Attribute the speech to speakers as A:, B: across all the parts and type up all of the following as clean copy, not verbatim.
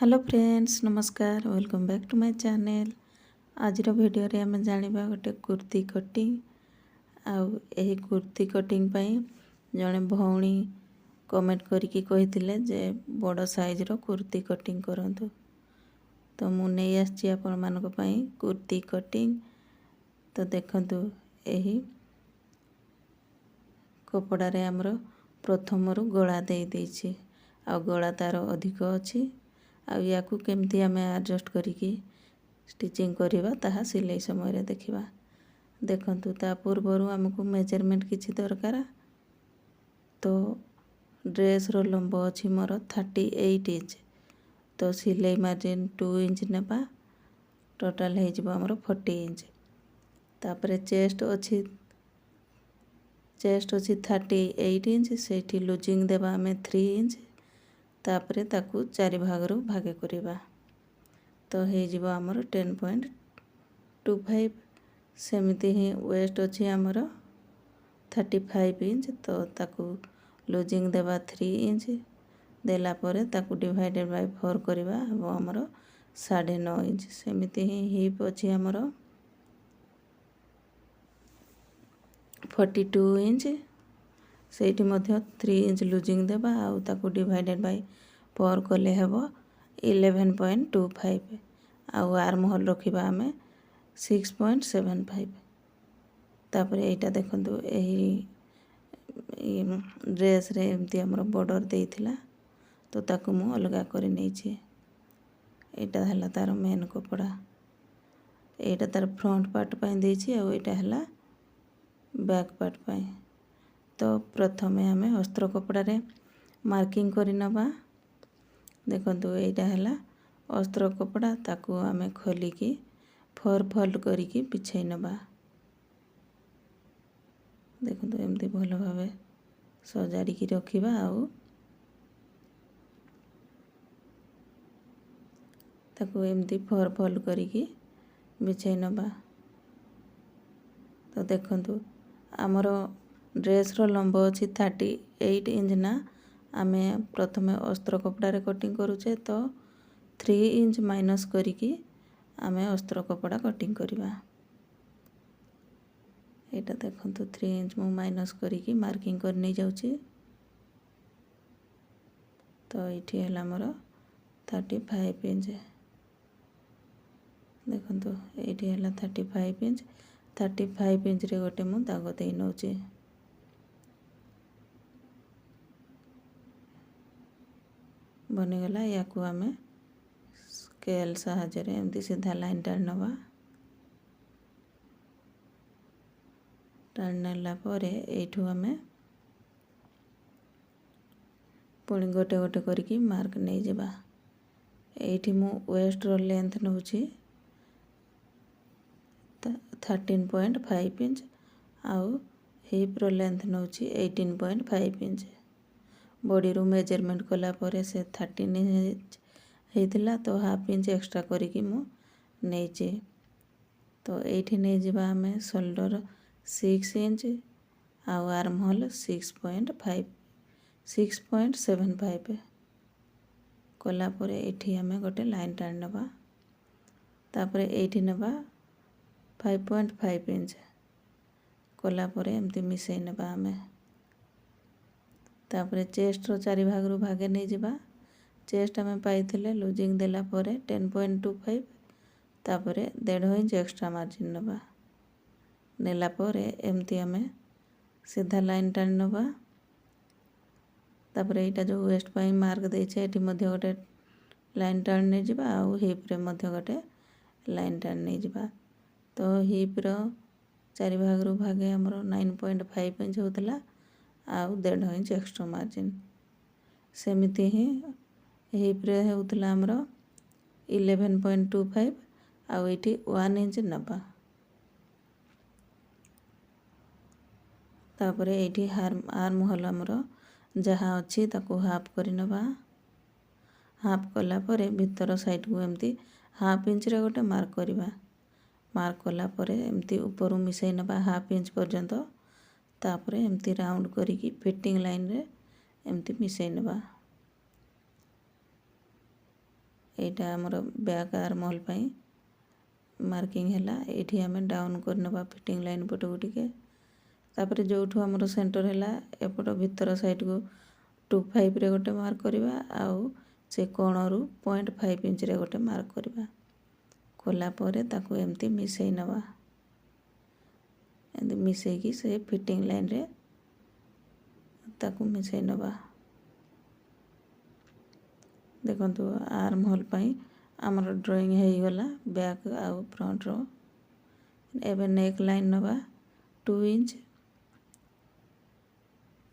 A: Hello friends नमस्कार welcome back to my channel. आज video रे आम जानिबा गोटे कुर्ती कटिंग आउ एही कुर्ती कटिंग पई जणे भौणी कमेंट करके कहिथिले जे बड़ साइज रो कुर्ती कटिंग करंतु। तो मु नै आछि आपण मानको पई कुर्ती कटिंग। तो देखंतु एही कपड़ा रे हमरो प्रथम रु गला दे देछि आ गला तार अधिक अछि आ याकू केमती आम एडजस्ट करिकी स्टिचिंग करवा ताहा सिलाई समय रे देखिबा। देखंतु ता पूर्वरु हमको मेजरमेंट किछि दरकार। तो ड्रेस रो लंब अछि मोर 38 इंच। तो सिलाई मार्जिन 2 इंच नेबा टोटल हे जिवो हमर 40 इंच। तापरे चेस्ट अछि 38 इंच सेठी लूजिंग देबा हमें 3 इंच। तापरे ताकू चारि भाग रु भागे करिबा। तो हे जिवो हमर 10.25। सेमिति ही वेस्ट अछि हमर 35 इंच। तो ताकू लूजिंग देबा 3 इंच देला परे ताकू डिवाइडेड बाय 4 करिबा हबो हमर 9.5 इंच। सेमिति ही हिप अछि हमर 42 इंच सेठी मध्य 3 इंच लूजिंग देबा आउ ताकू डिवाइडेड बाय 4 कले हबो 11.25। आउ आर्म होल रखिबा हमें 6.75। तापरे एटा देखंतु एही ड्रेस रे एमती हमर बॉर्डर देइथिला। तो ताकू मु अलगा करि नै छी। एटा हला तार मेन कपड़ा। एटा तार फ्रंट पार्ट पई देइ छी आ एटा हला बैक पार्ट पई। तो प्रथमे हमें अस्त्र कपड़ा रे मार्किंग करि नबा। देखंतु एटा हला अस्त्र कपड़ा ताकू हमें खोली की 4 फोल्ड करिकी पिछै नबा। देखंतु एमती भलो भाबे सजाड़ी की रखिबा आउ ताकू एमती 4 फोल्ड करिकी बिछै नबा। तो देखंतु हमर ड्रेस रो लंब अछि 38 इंच ना आमे प्रथमे अस्त्र कपड़ा रे कटिंग करूचे। तो 3 इंच माइनस करिकी आमे अस्त्र कपड़ा कटिंग करिबा। एटा देखंतु 3 इंच मु माइनस करिकी मार्किंग कर नै जाउची। तो एठी हला मोर 35 इंच। देखंतु एठी हला 35 इंच। 35 इंच रे गोटे मु दाग देइ नउची। बनी गला याकू आमे स्केल सहायता रे एमती सीधा लाइन टान नबा। टान नेला परे एठू हमें पुणी गोटे गोटे करके मार्क नहीं जिबा। एठी मु वेस्ट रो लेंथ नउची 13.5 इंच आउ हिप रो लेंथ नउची 18.5 इंच। बॉडी रो मेजरमेंट कला परे से 13 इंच हेतिला। तो हाफ इंच एक्स्ट्रा करिकी मु नेची। तो एठी नै जिबा हमें शोल्डर 6 इंच आउ आर्म होल 6.75 कला परे एठी हमें गोटे लाइन टान नबा। तापरे एठी नबा 5.5 इंच कला परे एमती मिसै नबा हमें। तापरे चेस्ट रो चारि भाग रु भागे नै जिबा। चेस्ट हमें पाइथिले लूजिंग देला परे 10.25। तापरे 1.5 इंच एक्स्ट्रा मार्जिन नबा। नेला परे एमती हमें सीधा लाइन टान नबा। तापरे एटा जो वेस्ट पई मार्क देइछे एठी मध्य गोटे लाइन टान नै जिबा आउ हिप रे मध्य गोटे लाइन टान नै जिबा। तो हिप रो चारि भाग रु भागे हमरो 9.5 इंच होतला आउ 1.5 इंच एक्स्ट्रा मार्जिन। सेमिति ही हिप रे होतला हमरो 11.25 आउ एठी 1 इंच नबा। तापरे एठी आर्म होल हमरो जहाँ अच्छी ताकू हाफ करि नबा। हाफ कला परे भीतर साइड को एमती हाफ इंच रे गोटे मार्क करिबा। मार्क कला परे एमती ऊपर मिसै नबा हाफ इंच पर्यंत। तापरे एमती राउंड करिकी फिटिंग लाइन रे एमती मिसै नबा। ଏଇଟା ଆମର ବ୍ୟାକ୍ ଆର୍ମ ହୋଲ୍ ପାଇଁ ମାର୍କିଂ ହେଲା। ଏଇଠି ଆମେ ଡାଉନ୍ କରିନେବା ଫିଟିଂ ଲାଇନ୍ ପଟକୁ ଟିକେ। ତାପରେ ଯେଉଁଠୁ ଆମର ସେଣ୍ଟର ହେଲା ଏପଟ ଭିତର ସାଇଡ଼କୁ 2.5ରେ ଗୋଟେ ମାର୍କ କରିବା, ଆଉ ସେ କୋଣରୁ 0.5 ଇଞ୍ଚରେ ଗୋଟେ ମାର୍କ କରିବା। କଲା ପରେ ତାକୁ ଏମିତି ମିଶାଇ ନେବା। ଏମିତି ମିଶାଇକି ସେ ଫିଟିଂ ଲାଇନ୍ରେ ତାକୁ ମିଶାଇ ନେବା। ଦେଖନ୍ତୁ ଆର୍ମ ହୋଲ୍ ପାଇଁ ଆମର ଡ୍ରଇଂ ହେଇଗଲା ବ୍ୟାକ୍ ଆଉ ଫ୍ରଣ୍ଟର। ଏବେ ନେକ୍ ଲାଇନ୍ ନେବା 2 ଇଞ୍ଚ।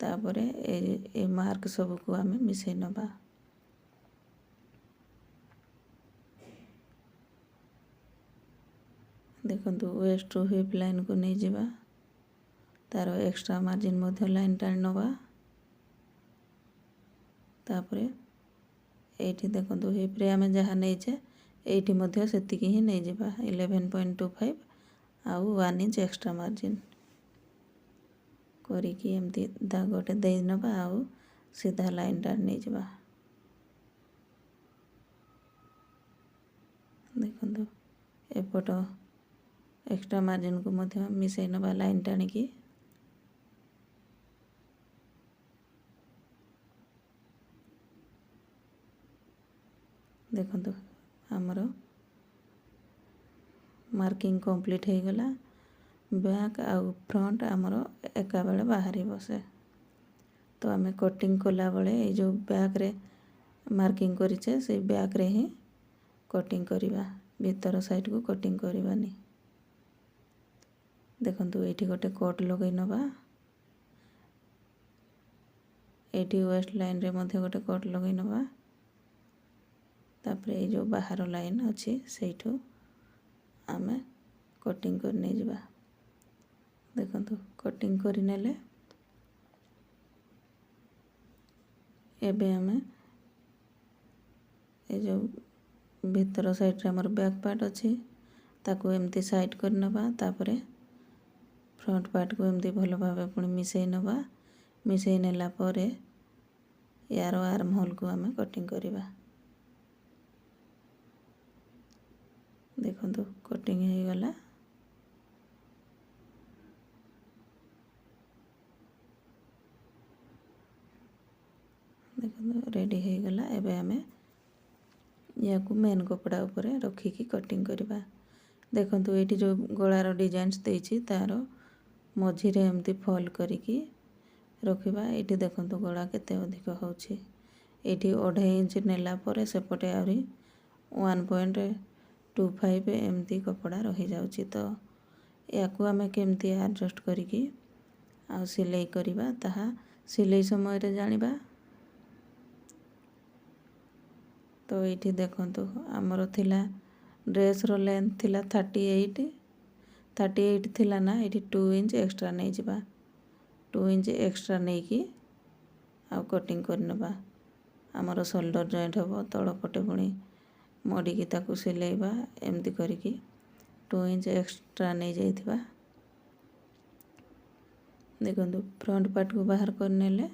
A: ତାପରେ ଏ ମାର୍କ ସବୁକୁ ଆମେ ମିଶାଇ ନେବା। ଦେଖନ୍ତୁ ୱେଷ୍ଟରୁ ହିପ୍ ଲାଇନ୍କୁ ନେଇଯିବା। ତାର ଏକ୍ସଟ୍ରା ମାର୍ଜିନ୍ ମଧ୍ୟ ଲାଇନ୍ ଟାଣି ନେବା। ତାପରେ ଏଇଠି ଦେଖନ୍ତୁ ହିପ୍ରେ ଆମେ ଯାହା ନେଇଛେ ଏଇଠି ମଧ୍ୟ ସେତିକି ହିଁ ନେଇଯିବା 11.25 ଆଉ 1 ଇଞ୍ଚ ଏକ୍ସଟ୍ରା ମାର୍ଜିନ୍ କରିକି ଏମିତି ଦାଗଟେ ଦେଇନେବା ଆଉ ସିଧା ଲାଇନ୍ଟା ନେଇଯିବା। ଦେଖନ୍ତୁ ଏପଟ ଏକ୍ସଟ୍ରା ମାର୍ଜିନ୍କୁ ମଧ୍ୟ ମିଶାଇ ନେବା ଲାଇନ୍ ଟାଣିକି। ଦେଖନ୍ତୁ ଆମର ମାର୍କିଂ କମ୍ପ୍ଲିଟ୍ ହେଇଗଲା। ବ୍ୟାକ୍ ଆଉ ଫ୍ରଣ୍ଟ ଆମର ଏକାବେଳେ ବାହାରିବ ସେ। ତ ଆମେ କଟିଂ କଲାବେଳେ ଏଇ ଯେଉଁ ବ୍ୟାକ୍ରେ ମାର୍କିଂ କରିଛେ ସେଇ ବ୍ୟାକ୍ରେ ହିଁ କଟିଂ କରିବା, ଭିତର ସାଇଡ଼କୁ କଟିଂ କରିବାନି। ଦେଖନ୍ତୁ ଏଇଠି ଗୋଟେ କଟ୍ ଲଗାଇ ନେବା। ଏଇଠି ୱେଷ୍ଟ ଲାଇନ୍ରେ ମଧ୍ୟ ଗୋଟେ କଟ୍ ଲଗାଇ ନେବା। ତାପରେ ଏଇ ଯେଉଁ ବାହାର ଲାଇନ୍ ଅଛି ସେଇଠୁ ଆମେ କଟିଂ କରି ନେଇଯିବା। ଦେଖନ୍ତୁ କଟିଂ କରିନେଲେ ଏବେ ଆମେ ଏ ଯେଉଁ ଭିତର ସାଇଡ଼୍ରେ ଆମର ବ୍ୟାକ୍ ପାର୍ଟ ଅଛି ତାକୁ ଏମିତି ସାଇଡ଼୍ କରିନେବା। ତାପରେ ଫ୍ରଣ୍ଟ ପାର୍ଟକୁ ଏମିତି ଭଲ ଭାବେ ପୁଣି ମିଶାଇ ନେବା। ମିଶାଇ ନେଲା ପରେ ୟାର ଆର୍ମ ହୋଲ୍କୁ ଆମେ କଟିଂ କରିବା। ଦେଖନ୍ତୁ କଟିଂ ହେଇଗଲା। ଦେଖନ୍ତୁ ରେଡ଼ି ହେଇଗଲା। ଏବେ ଆମେ ୟାକୁ ମେନ୍ କପଡ଼ା ଉପରେ ରଖିକି କଟିଂ କରିବା। ଦେଖନ୍ତୁ ଏଇଠି ଯେଉଁ ଗଳାର ଡିଜାଇନ୍ସ ଦେଇଛି ତାର ମଝିରେ ଏମିତି ଫୋଲ୍ଡ କରିକି ରଖିବା। ଏଇଠି ଦେଖନ୍ତୁ ଗଳା କେତେ ଅଧିକ ହେଉଛି। ଏଇଠି 1.5 ଇଞ୍ଚ ନେଲା ପରେ ସେପଟେ ଆହୁରି 1.25 ଏମିତି କପଡ଼ା ରହିଯାଉଛି। ତ ୟାକୁ ଆମେ କେମିତି ଆଡ଼ଜଷ୍ଟ କରିକି ଆଉ ସିଲେଇ କରିବା ତାହା ସିଲେଇ ସମୟରେ ଜାଣିବା। ତ ଏଇଠି ଦେଖନ୍ତୁ ଆମର ଥିଲା ଡ୍ରେସ୍ର ଲେନ୍ଥ ଥିଲା 38 ଥିଲା ନା, ଏଇଠି 2 ଇଞ୍ଚ ଏକ୍ସଟ୍ରା ନେଇଯିବା। 2 ଇଞ୍ଚ ଏକ୍ସଟ୍ରା ନେଇକି ଆଉ କଟିଂ କରିନେବା। ଆମର ସୋଲ୍ଡର ଜଏଣ୍ଟ ହେବ, ତଳ ପଟେ ପୁଣି ମଡ଼ିକି ତାକୁ ସିଲେଇବା। ଏମିତି କରିକି 2 ଇଞ୍ଚ ଏକ୍ସଟ୍ରା ନେଇଯାଇଥିବା। ଦେଖନ୍ତୁ ଫ୍ରଣ୍ଟ ପାର୍ଟକୁ ବାହାର କରିନେଲେ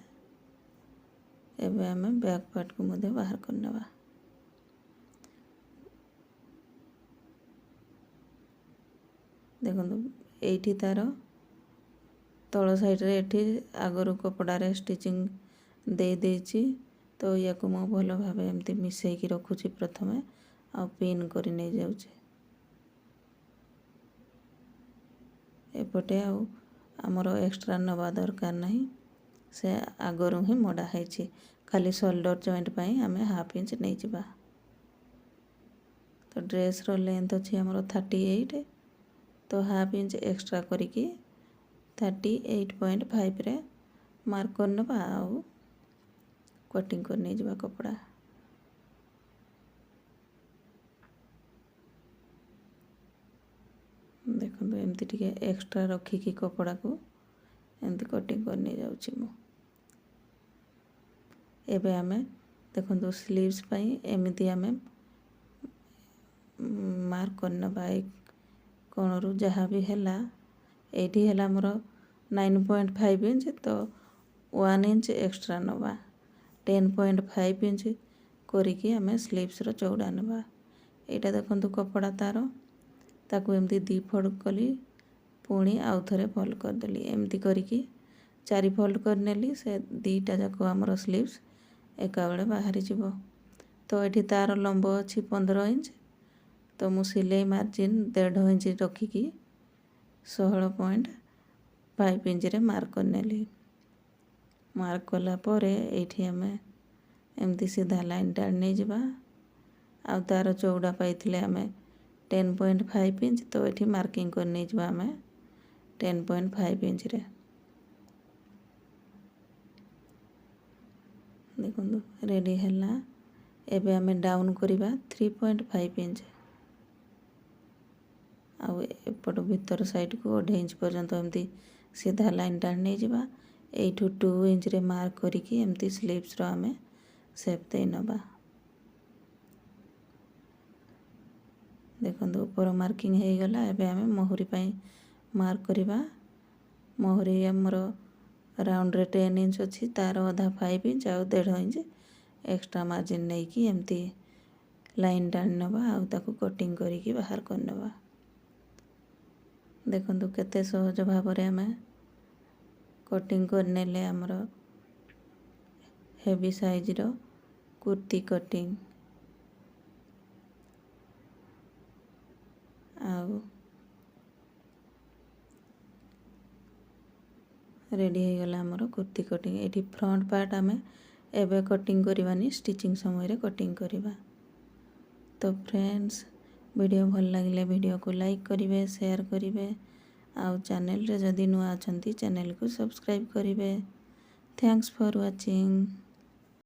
A: ଏବେ ଆମେ ବ୍ୟାକ୍ ପାର୍ଟକୁ ମଧ୍ୟ ବାହାର କରିନେବା। ଦେଖନ୍ତୁ ଏଇଠି ତାର ତଳ ସାଇଡ଼୍ରେ ଏଠି ଆଗରୁ କପଡ଼ାରେ ଷ୍ଟିଚିଂ ଦେଇଛି। ତ ୟାକୁ ମୁଁ ଭଲ ଭାବେ ଏମିତି ମିଶାଇକି ରଖୁଛି ପ୍ରଥମେ, ଆଉ ପିନ୍ କରି ନେଇଯାଉଛି। ଏପଟେ ଆଉ ଆମର ଏକ୍ସଟ୍ରା ନେବା ଦରକାର ନାହିଁ, ସେ ଆଗରୁ ହିଁ ମଡ଼ା ହେଇଛି। ଖାଲି ସୋଲ୍ଡର ଜଏଣ୍ଟ ପାଇଁ ଆମେ 1/2 ଇଞ୍ଚ ନେଇଯିବା। ତ ଡ୍ରେସ୍ର ଲେନ୍ଥ ଅଛି ଆମର 38, ତ 1/2 ଇଞ୍ଚ ଏକ୍ସଟ୍ରା କରିକି 38.5ରେ ମାର୍କ କରିନେବା ଆଉ କଟିଂ କରି ନେଇଯିବା କପଡ଼ା। ଦେଖନ୍ତୁ ଏମିତି ଟିକେ ଏକ୍ସଟ୍ରା ରଖିକି କପଡ଼ାକୁ ଏମିତି କଟିଂ କରି ନେଇଯାଉଛି ମୁଁ। ଏବେ ଆମେ ଦେଖନ୍ତୁ ସ୍ଲିଭ୍ସ ପାଇଁ ଏମିତି ଆମେ ମାର୍କ କରିନେବା। ଏଇ କୋଣରୁ ଯାହା ବି ହେଲା, ଏଇଠି ହେଲା ଆମର 9.5 ଇଞ୍ଚ, ତ 1 ଇଞ୍ଚ ଏକ୍ସଟ୍ରା ନେବା। 10.5 ଇଞ୍ଚ କରିକି ଆମେ ସ୍ଲିଭ୍ସର ଚଉଡ଼ା ନେବା। ଏଇଟା ଦେଖନ୍ତୁ କପଡ଼ା ତାର, ତାକୁ ଏମିତି 2 ଫୋଲ୍ଡ କଲି, ପୁଣି ଆଉ ଥରେ ଫୋଲ୍ଡ କରିଦେଲି। ଏମିତି କରିକି 4 ଫୋଲ୍ଡ କରିନେଲି। ସେ 2ଟା ଯାକ ଆମର ସ୍ଲିଭ୍ସ ଏକାବେଳେ ବାହାରିଯିବ। ତ ଏଠି ତାର ଲମ୍ବ ଅଛି 15 ଇଞ୍ଚ। ତ ମୁଁ ସିଲେଇ ମାର୍ଜିନ୍ 1.5 ଇଞ୍ଚ ରଖିକି 16.5 ଇଞ୍ଚରେ ମାର୍କ କରିନେଲି। ମାର୍କ କଲା ପରେ ଏଇଠି ଆମେ ଏମିତି ସିଧା ଲାଇନ୍ ଟାଣି ନେଇଯିବା। ଆଉ ତାର ଚଉଡ଼ା ପାଇଥିଲେ ଆମେ 10.5 ଇଞ୍ଚ। ତ ଏଠି ମାର୍କିଂ କରି ନେଇଯିବା ଆମେ 10.5 ଇଞ୍ଚରେ। ଦେଖନ୍ତୁ ରେଡ଼ି ହେଲା। ଏବେ ଆମେ ଡାଉନ୍ କରିବା 3.5 ଇଞ୍ଚ। ଆଉ ଏପଟ ଭିତର ସାଇଡ଼କୁ 1.5 ଇଞ୍ଚ ପର୍ଯ୍ୟନ୍ତ ଏମିତି ସିଧା ଲାଇନ୍ ଟାଣି ନେଇଯିବା। ଏଇଠୁ 2 ଇଞ୍ଚରେ ମାର୍କ କରିକି ଏମିତି ସ୍ଲିଭ୍ସର ଆମେ ସେପ୍ ଦେଇ ନେବା। ଦେଖନ୍ତୁ ଉପର ମାର୍କିଂ ହେଇଗଲା। ଏବେ ଆମେ ମୋହରି ପାଇଁ ମାର୍କ କରିବା। ମୋହରି ଆମର ରାଉଣ୍ଡରେ 10 ଇଞ୍ଚ ଅଛି, ତାର ଅଧା 5 ଇଞ୍ଚ ଆଉ 1.5 ଇଞ୍ଚ ଏକ୍ସଟ୍ରା ମାର୍ଜିନ୍ ନେଇକି ଏମିତି ଲାଇନ୍ ଟାଣି ନେବା ଆଉ ତାକୁ କଟିଂ କରିକି ବାହାର କରିନେବା। ଦେଖନ୍ତୁ କେତେ ସହଜ ଭାବରେ ଆମେ କଟିଂ କରିନେଲେ ଆମର ହେଭି ସାଇଜ୍ର କୁର୍ତ୍ତି କଟିଂ। ଆଉ ରେଡ଼ି ହେଇଗଲା ଆମର କୁର୍ତ୍ତି କଟିଂ। ଏଠି ଫ୍ରଣ୍ଟ ପାର୍ଟ ଆମେ ଏବେ କଟିଂ କରିବାନି, ଷ୍ଟିଚିଂ ସମୟରେ କଟିଂ କରିବା। ତ ଫ୍ରେଣ୍ଡସ୍, ଭିଡ଼ିଓ ଭଲ ଲାଗିଲେ ଭିଡ଼ିଓକୁ ଲାଇକ୍ କରିବେ, ସେୟାର କରିବେ, ଆଉ ଚ୍ୟାନେଲରେ ଯଦି ନୂଆ ଅଛନ୍ତି ଚ୍ୟାନେଲକୁ ସବସ୍କ୍ରାଇବ୍ କରିବେ। Thanks for watching.